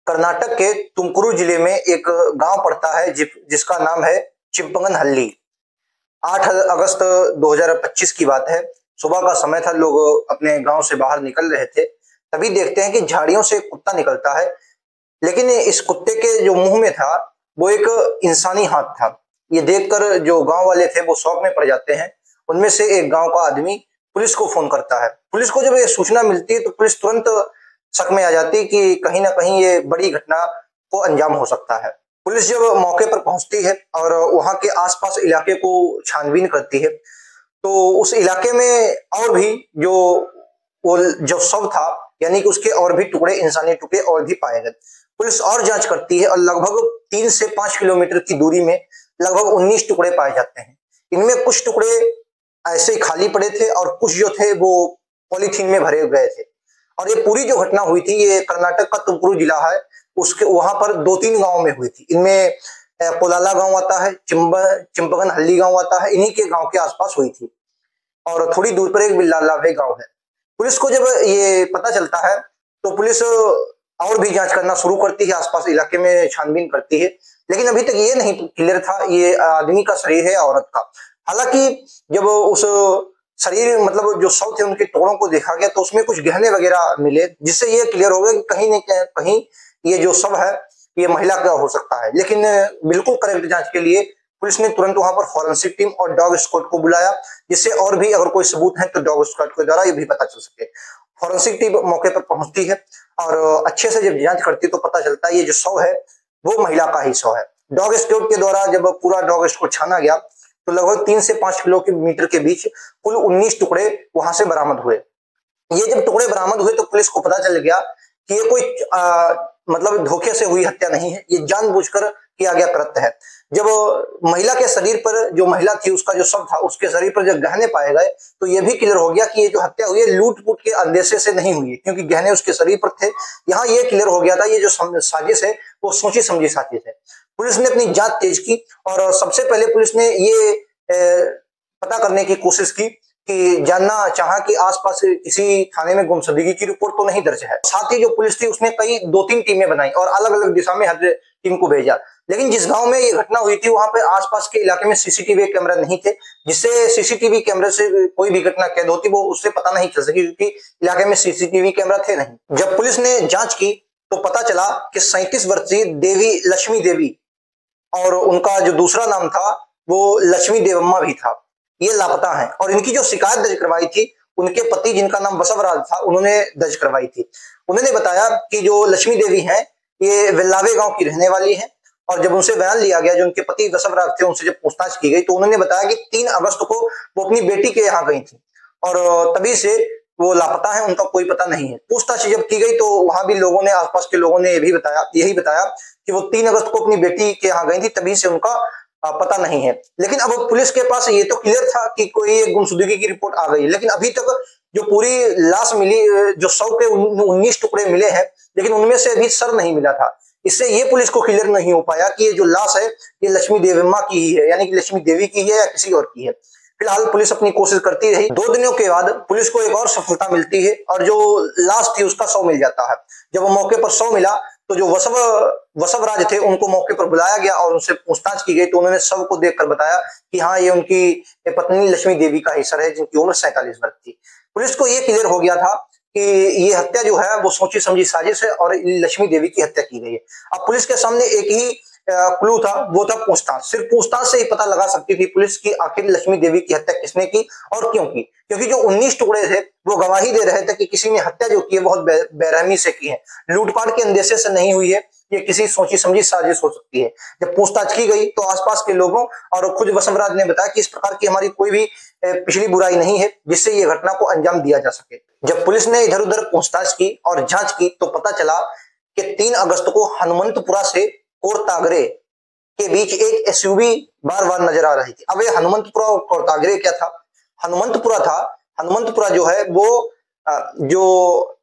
कर्नाटक के तुमकुरू जिले में एक गांव पड़ता है जिसका नाम है चिंपगनहल्ली। 8 अगस्त 2025 की बात है। सुबह का समय था, लोग अपने गांव से बाहर निकल रहे थे। तभी देखते हैं कि झाड़ियों से एक कुत्ता निकलता है, लेकिन इस कुत्ते के जो मुंह में था वो एक इंसानी हाथ था। ये देखकर जो गांव वाले थे वो शौक में पड़ जाते हैं। उनमें से एक गांव का आदमी पुलिस को फोन करता है। पुलिस को जब ये सूचना मिलती है तो पुलिस तुरंत शक में आ जाती है कि कहीं ना कहीं ये बड़ी घटना को अंजाम हो सकता है। पुलिस जब मौके पर पहुंचती है और वहां के आसपास इलाके को छानबीन करती है तो उस इलाके में और भी जो शव था, यानी कि उसके और भी टुकड़े, इंसानी टुकड़े और भी पाए गए। पुलिस और जांच करती है और लगभग 3 से 5 किलोमीटर की दूरी में लगभग 19 टुकड़े पाए जाते हैं। इनमें कुछ टुकड़े ऐसे ही खाली पड़े थे और कुछ जो थे वो पॉलीथीन में भरे गए थे। और ये पूरी जो घटना हुई थी, ये कर्नाटक का तुमकुरू जिला है, उसके वहां पर 2-3 गांव में हुई थी। इनमें कोलाला गांव आता है, चिंपगनहल्ली गांव आता है। इन्हीं के गांव के आसपास हुई थी और थोड़ी दूर पर एक बिल्लालावे गांव है। पुलिस को जब ये पता चलता है तो पुलिस और भी जांच करना शुरू करती है, आसपास इलाके में छानबीन करती है। लेकिन अभी तक ये नहीं क्लियर था ये आदमी का शरीर है या औरत का। हालांकि जब उस शरीर, मतलब जो शव थे, उनके टुकड़ों को देखा गया तो उसमें कुछ गहने वगैरह मिले, जिससे ये क्लियर हो गया कि कहीं न कहीं ये जो शव है ये महिला का हो सकता है। लेकिन बिल्कुल करेक्ट जांच के लिए पुलिस ने तुरंत वहां पर फॉरेंसिक टीम और डॉग स्क्वाड को बुलाया, जिससे और भी अगर कोई सबूत है तो डॉग स्क्वाड के द्वारा ये भी पता चल सके। फॉरेंसिक टीम मौके पर पहुंचती है और अच्छे से जब जांच करती है तो पता चलता है ये जो शव है वो महिला का ही शव है। डॉग स्क्वाड के द्वारा जब पूरा डॉग स्क्वाड छाना गया तो लगभग 3 से 5 किलोमीटर के बीच कुल 19 टुकड़े वहां से बरामद हुए। ये जब टुकड़े बरामद हुए तो पुलिस को पता चल गया कि ये कोई मतलब धोखे से हुई हत्या नहीं है, ये जानबूझकर किया गया कृत्य है। जब महिला के शरीर पर, जो महिला थी उसका जो शव था, उसके शरीर पर जब गहने पाए गए तो ये भी क्लियर हो गया कि ये जो हत्या हुई है लूट-पुट के अंदेशे से नहीं हुई है, क्योंकि गहने उसके शरीर पर थे। यहाँ ये क्लियर हो गया था ये जो साजिश है वो सोची समझी साजिश है। पुलिस ने अपनी जांच तेज की और सबसे पहले पुलिस ने ये पता करने की कोशिश की कि जानना चाहा कि आसपास किसी थाने में गुमशुदगी की रिपोर्ट तो नहीं दर्ज है। साथ ही जो पुलिस थी उसने कई 2-3 टीमें बनाई और अलग अलग दिशा में हर टीम को भेजा। लेकिन जिस गांव में ये घटना हुई थी वहां पे आसपास के इलाके में सीसीटीवी कैमरा नहीं थे, जिससे सीसीटीवी कैमरे से कोई भी घटना कैद होती वो उससे पता नहीं चल सकी, क्योंकि इलाके में सीसीटीवी कैमरा थे नहीं। जब पुलिस ने जांच की तो पता चला कि 37 वर्षीय देवी लक्ष्मी देवी और उनका जो दूसरा नाम था वो लक्ष्मी देवम्मा भी था, ये लापता हैं। और इनकी जो शिकायत दर्ज करवाई थी उनके पति, जिनका नाम बसवराज था, उन्होंने दर्ज करवाई थी। उन्होंने बताया कि जो लक्ष्मी देवी हैं ये वेल्लावे गांव की रहने वाली हैं। और जब उनसे बयान लिया गया, जो उनके पति बसवराज थे, उनसे जब पूछताछ की गई तो उन्होंने बताया कि 3 अगस्त को वो अपनी बेटी के यहाँ गई थी और तभी से वो लापता है, उनका कोई पता नहीं है। पूछताछ जब की गई तो वहां भी लोगों ने, आसपास के लोगों ने यही बताया कि वो 3 अगस्त को अपनी बेटी के यहाँ गई थी, तभी से उनका पता नहीं है। लेकिन अब पुलिस के पास ये तो क्लियर था कि कोई एक गुमशुदगी की रिपोर्ट आ गई, लेकिन अभी तक जो पूरी लाश मिली, जो शव के 19 टुकड़े मिले हैं, लेकिन उनमें से अभी सर नहीं मिला था। इससे ये पुलिस को क्लियर नहीं हो पाया कि ये जो लाश है ये लक्ष्मी देवम्मा की ही है, यानी कि लक्ष्मी देवी की है या किसी और की है। फिलहाल पुलिस अपनी कोशिश करती रही। 2 दिनों के बाद पुलिस को एक और सफलता मिलती है और जो लाश थी उसका शव मिल जाता है। जब वो मौके पर शव मिला तो जो वसवराज थे उनको मौके पर बुलाया गया और उनसे पूछताछ की गई तो उन्होंने शव को देखकर बताया कि हाँ, ये उनकी पत्नी लक्ष्मी देवी का ही सर है, जिनकी उम्र 47 वर्ष थी। पुलिस को ये क्लियर हो गया था कि ये हत्या जो है वो सोची समझी साजिश है और लक्ष्मी देवी की हत्या की गई है। अब पुलिस के सामने एक ही क्लू था, वो था पूछताछ। सिर्फ पूछताछ से ही पता लगा सकती थी पुलिस की आखिर लक्ष्मी देवी की हत्या किसने की और क्यों की, क्योंकि जो 19 टुकड़े थे वो गवाही दे रहे थे कि किसी ने हत्या जो की है बहुत बेरहमी से की है, लूटपाट के अंदेशे से नहीं हुई है, ये किसी सोची समझी साजिश हो सकती है। जब पूछताछ की गई तो आसपास के लोगों और खुद वसवराज ने बताया कि इस प्रकार की हमारी कोई भी पिछली बुराई नहीं है जिससे ये घटना को अंजाम दिया जा सके। जब पुलिस ने इधर उधर पूछताछ की और जांच की तो पता चला कि 3 अगस्त को हनुमंतपुरा से कोरतागरे के बीच एक एसयूवी बार बार नजर आ रही थी। अब ये हनुमंतपुरा और कोरतागरे क्या था? हनुमंतपुरा जो है वो जो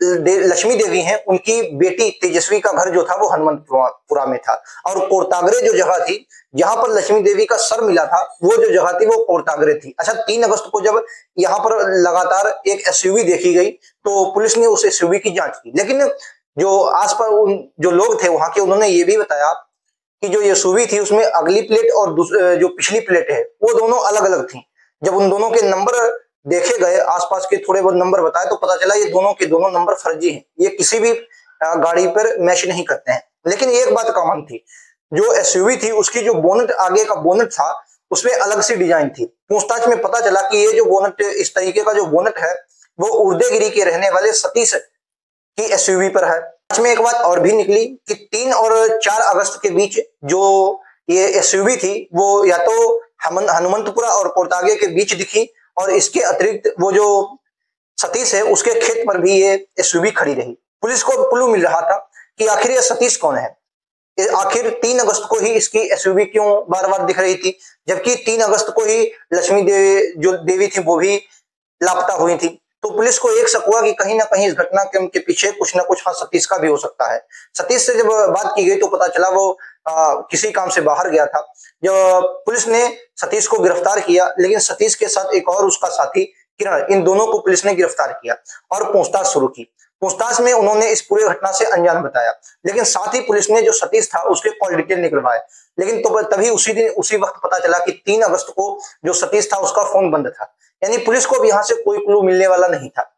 लक्ष्मी देवी हैं उनकी बेटी तेजस्वी का घर जो था वो हनुमंतपुरा में था और कोरतागरे जो जगह थी जहां पर लक्ष्मी देवी का सर मिला था वो जो जगह थी वो कोरतागरे थी। अच्छा, 3 अगस्त को जब यहाँ पर लगातार एक एसयूवी देखी गई तो पुलिस ने उस एसयूवी की जांच की, लेकिन जो आसपास उन जो लोग थे वहां के, उन्होंने ये भी बताया कि जो एसयूवी थी उसमें अगली प्लेट और जो पिछली प्लेट है वो दोनों अलग अलग थी। जब उन दोनों के नंबर देखे गए, आसपास के थोड़े बहुत नंबर बताए, तो पता चला ये दोनों के दोनों नंबर फर्जी हैं, ये किसी भी गाड़ी पर मैच नहीं करते हैं। लेकिन एक बात कॉमन थी, जो एसयूवी थी उसकी जो बोनट, आगे का बोनट था, उसमें अलग सी डिजाइन थी। पूछताछ में पता चला कि ये जो बोनट, इस तरीके का जो बोनट है वो उर्देगिरी के रहने वाले सतीश की एसयूवी पर है। इसमें एक बात और भी निकली कि 3 और 4 अगस्त के बीच जो ये एसयूवी थी वो या तो हनुमंतपुरा और कोरतागे के बीच दिखी, और इसके अतिरिक्त वो जो सतीश है उसके खेत पर भी ये एसयूवी खड़ी रही। पुलिस को क्लू मिल रहा था कि आखिर ये सतीश कौन है, आखिर 3 अगस्त को ही इसकी एसयूवी क्यों बार बार दिख रही थी, जबकि 3 अगस्त को ही लक्ष्मी देवी जो देवी थी वो भी लापता हुई थी। तो पुलिस को एक शक हुआ कि कहीं ना कहीं इस घटना के पीछे कुछ ना कुछ सतीश का भी हो सकता है। सतीश से जब बात की गई तो पता चला वो किसी काम से बाहर गया था। जब पुलिस ने सतीश को गिरफ्तार किया, लेकिन सतीश के साथ एक और उसका साथी किरण, इन दोनों को पुलिस ने गिरफ्तार किया और पूछताछ शुरू की। पूछताछ में उन्होंने इस पूरे घटना से अनजान बताया, लेकिन साथ ही पुलिस ने जो सतीश था उसके कॉल डिटेल निकलवाए। लेकिन तो तभी उसी वक्त पता चला कि 3 अगस्त को जो सतीश था उसका फोन बंद था, यानी पुलिस को भी यहाँ से कोई क्लू मिलने वाला नहीं था।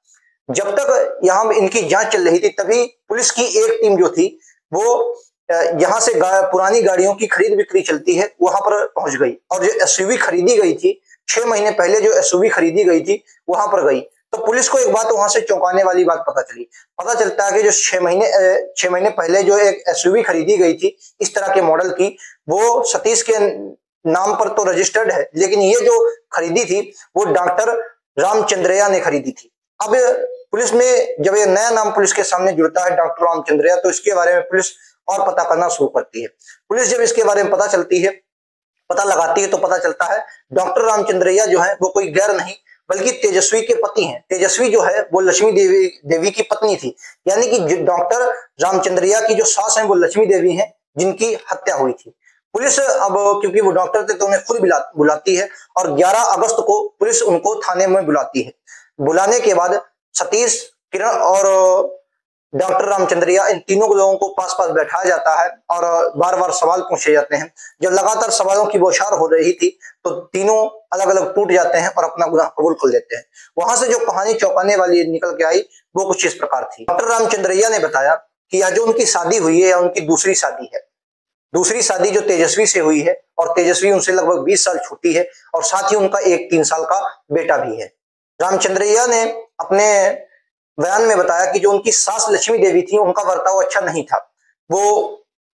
जब तक यहाँ इनकी जांच चल रही थी तभी पुलिस की एक टीम जो थी वो यहाँ से पुरानी गाड़ियों की खरीद बिक्री चलती है वहां पर पहुंच गई, और जो एसयूवी खरीदी गई थी 6 महीने पहले, जो एसयूवी खरीदी गई थी वहां पर गई। तो पुलिस को एक बात वहां से चौंकाने वाली बात पता चली। पता चलता है कि जो 6 महीने पहले जो एक एसयूवी खरीदी गई थी इस तरह के मॉडल की, वो सतीश के नाम पर तो रजिस्टर्ड है, लेकिन ये जो खरीदी थी वो डॉक्टर रामचंद्रया ने खरीदी थी। अब पुलिस में जब ये नया नाम पुलिस के सामने जुड़ता है डॉक्टर रामचंद्रया, तो इसके बारे में पुलिस और पता करना शुरू करती है। पुलिस जब इसके बारे में पता लगाती है तो पता चलता है डॉक्टर रामचंद्रया जो है वो कोई गैर नहीं बल्कि तेजस्वी के पति हैं। तेजस्वी जो है वो लक्ष्मी देवी की पत्नी थी, यानी कि डॉक्टर रामचंद्रया की जो सास है वो लक्ष्मी देवी हैं जिनकी हत्या हुई थी। पुलिस अब क्योंकि वो डॉक्टर थे तो उन्हें खुद बुलाती है, और 11 अगस्त को पुलिस उनको थाने में बुलाती है। बुलाने के बाद सतीश, किरण और डॉक्टर रामचंद्रया, इन तीनों लोगों को पास पास बैठाया जाता है और बार बार सवाल पूछे जाते हैं। जब लगातार सवालों की बौछार हो रही थी तो तीनों अलग अलग टूट जाते हैं और अपना गुनाह कबूल कर लेते हैं। वहां से जो कहानी चौंकाने वाली निकल के आई वो कुछ इस प्रकार थी। डॉक्टर रामचंद्रया ने बताया कि आज जो उनकी शादी हुई है या उनकी दूसरी शादी है, दूसरी शादी जो तेजस्वी से हुई है, और तेजस्वी उनसे लगभग 20 साल छोटी है, और साथ ही उनका एक 3 साल का बेटा भी है। रामचंद्रया ने अपने बयान में बताया कि जो उनकी सास लक्ष्मी देवी थी उनका बर्ताव अच्छा नहीं था। वो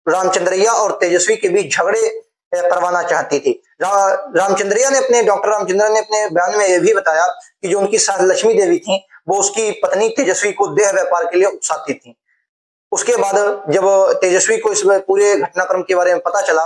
रामचंद्रया और तेजस्वी के बीच झगड़े करवाना चाहती थी। डॉक्टर रामचंद्रया ने अपने बयान में यह भी बताया कि जो उनकी सास लक्ष्मी देवी थी वो उसकी पत्नी तेजस्वी को देह व्यापार के लिए उकसाती थी। उसके बाद जब तेजस्वी को इस पूरे घटनाक्रम के बारे में पता चला,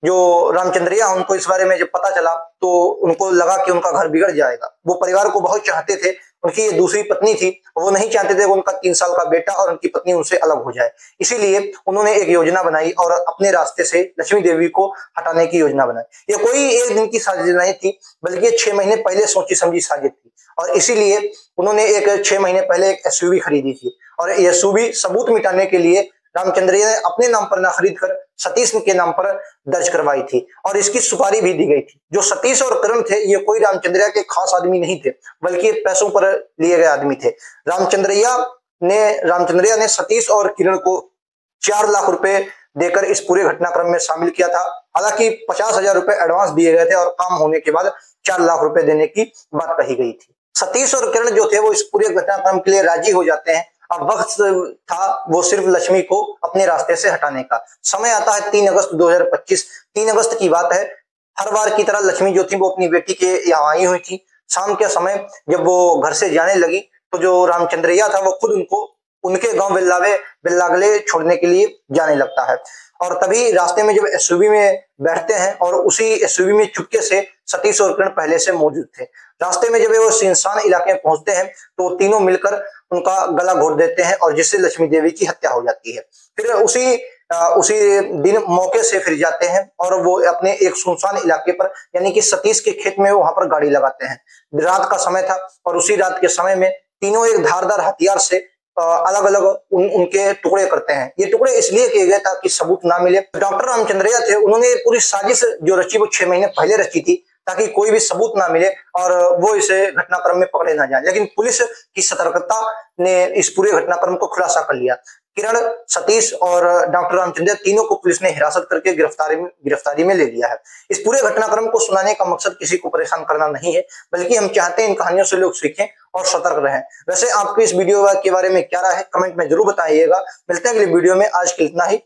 जो रामचंद्रया उनको इस बारे में जब पता चला तो उनको लगा कि उनका घर बिगड़ जाएगा। वो परिवार को बहुत चाहते थे, उनकी ये दूसरी पत्नी थी, वो नहीं चाहते थे कि उनका 3 साल का बेटा और उनकी पत्नी उनसे अलग हो जाए। इसीलिए उन्होंने एक योजना बनाई और अपने रास्ते से लक्ष्मी देवी को हटाने की योजना बनाई। ये कोई एक दिन की साजिश नहीं थी बल्कि 6 महीने पहले सोची समझी साजिश थी, और इसीलिए उन्होंने एक 6 महीने पहले एक एसयूवी खरीदी थी, और एसयूवी सबूत मिटाने के लिए रामचंद्रया ने अपने नाम पर ना खरीद कर सतीश के नाम पर दर्ज करवाई थी, और इसकी सुपारी भी दी गई थी। जो सतीश और किरण थे ये कोई रामचंद्रया के खास आदमी नहीं थे बल्कि पैसों पर लिए गए आदमी थे। रामचंद्रया ने सतीश और किरण को 4 लाख रुपए देकर इस पूरे घटनाक्रम में शामिल किया था। हालांकि 50,000 रुपए एडवांस दिए गए थे और काम होने के बाद 4 लाख रुपए देने की बात कही गई थी। सतीश और किरण जो थे वो इस पूरे घटनाक्रम के लिए राजी हो जाते हैं। अब वक्त था वो सिर्फ लक्ष्मी को अपने रास्ते से हटाने का। समय आता है 3 अगस्त 2025। 3 अगस्त की बात है। हर बार की तरह लक्ष्मी जो थी वो अपनी बेटी के यहाँ आई हुई थी। शाम के समय जब वो घर से जाने लगी तो जो रामचंद्रया था वो खुद उनको उनके गांव बेल्लागले छोड़ने के लिए जाने लगता है, और तभी रास्ते में जब एसयूवी में बैठते हैं और उसी एसयूवी में चुपके से सतीश और किरण पहले से मौजूद थे। रास्ते में जब वो सुनसान इलाके में पहुंचते हैं तो तीनों मिलकर उनका गला घोट देते हैं और जिससे लक्ष्मी देवी की हत्या हो जाती है। फिर उसी दिन मौके से फिर जाते हैं और वो अपने एक सुनसान इलाके पर यानी कि सतीश के खेत में वहां पर गाड़ी लगाते हैं। रात का समय था और उसी रात के समय में तीनों एक धारदार हथियार से अलग अलग उनके टुकड़े करते हैं। ये टुकड़े इसलिए किए गए ताकि सबूत ना मिले। डॉक्टर रामचंद्रैया थे, उन्होंने पूरी साजिश जो रची वो 6 महीने पहले रची थी ताकि कोई भी सबूत ना मिले और वो इसे घटनाक्रम में पकड़े ना जाए। लेकिन पुलिस की सतर्कता ने इस पूरे घटनाक्रम को खुलासा कर लिया। किरण, सतीश और डॉक्टर रामचंद्र तीनों को पुलिस ने हिरासत करके गिरफ्तारी में ले लिया है। इस पूरे घटनाक्रम को सुनाने का मकसद किसी को परेशान करना नहीं है, बल्कि हम चाहते हैं इन कहानियों से लोग सीखें और सतर्क रहें। वैसे आपको इस वीडियो के बारे में क्या राय है, कमेंट में जरूर बताइएगा। मिलते हैं अगले वीडियो में, आज के लिए इतना ही।